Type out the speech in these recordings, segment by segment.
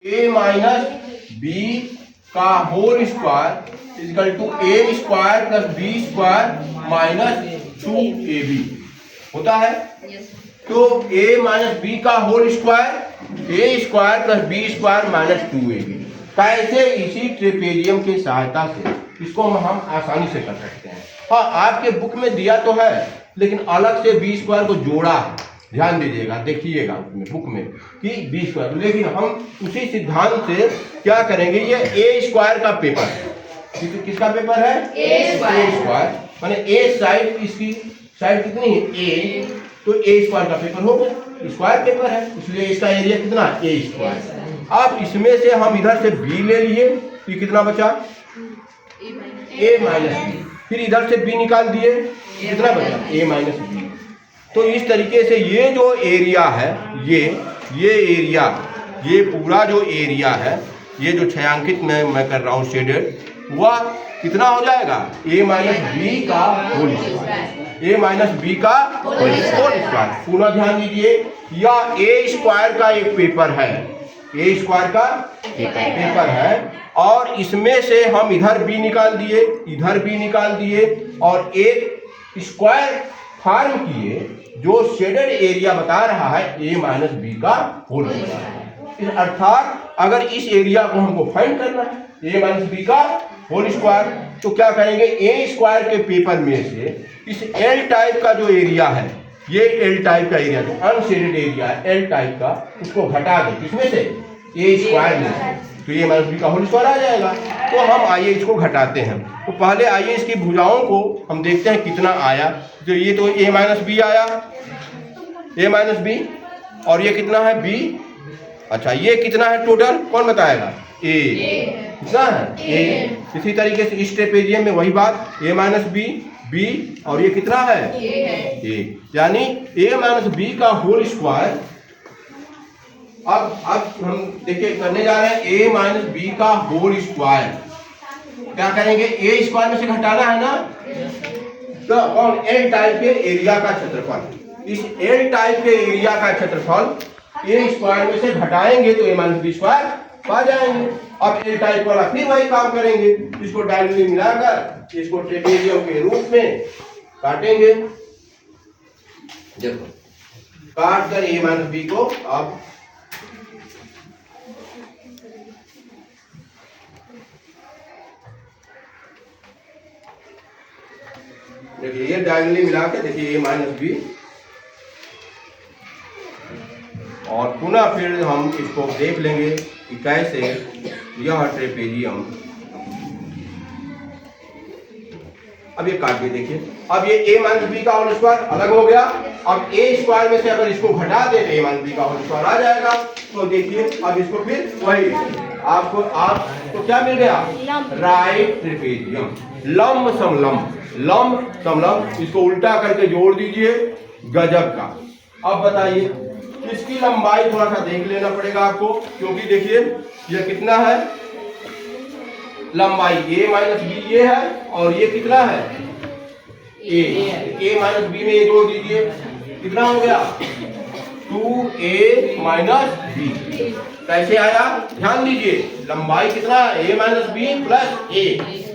ए minus B का whole square equal to A square plus B square minus 2ab होता है। तो A minus B का whole square A square plus B square minus 2ab कैसे, इसी trapezium की सहायता से इसको हम आसानी से कर सकते हैं। हाँ, आपके बुक में दिया तो है लेकिन अलग से बी स्क्वायर को जोड़ा है, ध्यान दीजिएगा, देखिएगा उसमें बुक में कि बी स्क्वायर, लेकिन हम उसी सिद्धांत से क्या करेंगे, ये ए स्क्वायर का पेपर है। किसका पेपर है? ए स्क्वायर, माने ए साइड, इसकी साइड कितनी है? ए, तो ए स्क्वायर का पेपर हो गया, स्क्वायर पेपर है, इसलिए इसका एरिया कितना? ए स्क्वायर। अब इसमें से हम इधर से बी ले लिए तो ये कितना बचा? ए माइनस बी, फिर इधर से बी निकाल दिए, कितना बचा? ए माइनस बी। तो इस तरीके से ये जो एरिया है, ये एरिया, ये पूरा जो एरिया है, ये जो छायांकित मैं कर रहा हूँ शेडेड, वह कितना हो जाएगा? ए माइनस बी का होल स्क्वायर, ए माइनस बी का होल स्क्वायर। पुनः ध्यान दीजिए, यह ए स्क्वायर का एक पेपर है, ए स्क्वायर का पेपर है, और इसमें से हम इधर बी निकाल दिए, इधर बी निकाल दिए, और एक स्क्वायर फार्म किए जो शेडेड एरिया बता रहा है ए माइनस बी का होल स्क्वायर। अर्थात अगर इस एरिया को हमको फाइंड करना है ए माइनस बी का होल स्क्वायर, तो क्या करेंगे, ए स्क्वायर के पेपर में से इस एल टाइप का जो एरिया है, ये एल टाइप का एरिया जो अनशेडेड एरिया है एल टाइप का, उसको घटा दें किसमें से? ए स्क्वायर में, तो ये माइनस बी का होल स्क्वायर आ जाएगा। तो हम आइए इसको घटाते हैं। तो पहले आइए इसकी भुजाओं को हम देखते हैं कितना आया। तो ये तो ए माइनस बी आया, ए माइनस बी, और ये कितना है? बी। अच्छा, ये कितना है टोटल, कौन बताएगा? ए कितना है? ए। इसी तरीके से इस ट्रेपेजियम में वही बात, ए माइनस बी, बी, और ये कितना है? ए। यानी ए माइनस बी का होल स्क्वायर। अब हम देखिए करने जा रहे हैं ए माइनस बी का होल स्क्वायर। क्या करेंगे? ए स्क्वायर में से घटाना है ना, तो कौन? एल टाइप के एरिया का क्षेत्रफल। इस एल टाइप के एरिया का क्षेत्रफल ए स्क्वायर में से घटाएंगे तो ए माइनस बी स्क्वायर पा जाएंगे। अब एल टाइप वाला फिर वही काम करेंगे, इसको डायगोनली मिलाकर इसको ट्रेपेजियम के रूप में काटेंगे। देखो, काट कर ए माइनस बी को अब देखिए, ये डायगोनली मिला के देखिए ए माइनस बी, और पुनः फिर हम इसको देख लेंगे कि कैसे यह ट्रेपेजियम, अब ये काट के देखिए, अब ये ए माइनस बी का होल स्क्वायर अलग हो गया। अब ए स्क्वायर में से अगर इसको घटा दे तो ए माइनस बी का होल स्क्वायर आ जाएगा। तो देखिए, अब इसको फिर वही आपको क्या मिल गया? राइट ट्रेपेजियम, लंब समलंब, लंब समलंब, इसको उल्टा करके जोड़ दीजिए, गजब का। अब बताइए इसकी लंबाई थोड़ा सा देख लेना पड़ेगा आपको, क्योंकि देखिए ये कितना है लंबाई, ए माइनस बी ये है, और ये कितना है? ए माइनस बी में ये जोड़ दीजिए, कितना हो गया? 2a minus B. कैसे आया? ध्यान दीजिए, लंबाई कितना है? ए माइनस बी प्लस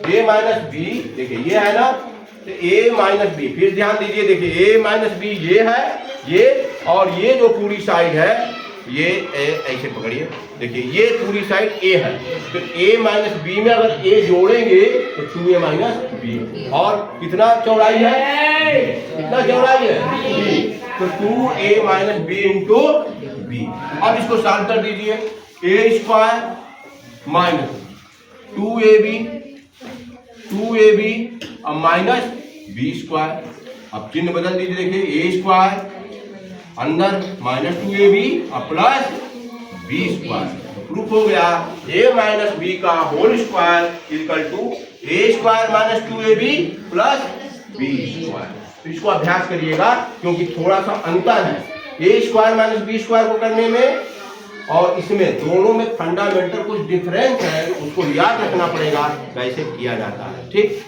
ए माइनस बी, देखिए ये है ना, तो ए माइनस बी, फिर ध्यान दीजिए, देखिए ए माइनस बी ये है, ये, और ये जो पूरी साइड है ये ऐसे पकड़िए, देखिए ये पूरी साइड ए है, तो ए माइनस बी में अगर ए जोड़ेंगे तो 2a माइनस बी, और कितना चौड़ाई है? कितना चौड़ाई है? तो 2a minus B into B. अब इसको सॉल्व कर दीजिए, ए स्क्वायर माइनस 2ab अब माइनस बी स्क्वायर। अब चिन्ह बदल दीजिए, देखिए ए स्क्वायर अंदर माइनस 2ab और प्लस बी स्क्वायर। प्रूफ हो गया ए माइनस बी का whole square equal to A square minus 2ab plus B square. इसको अभ्यास करिएगा, क्योंकि थोड़ा सा अंतर है a square minus b square को करने में और इसमें, दोनों में फंडामेंटल कुछ डिफरेंस है, उसको याद रखना पड़ेगा कैसे किया जाता है। ठीक।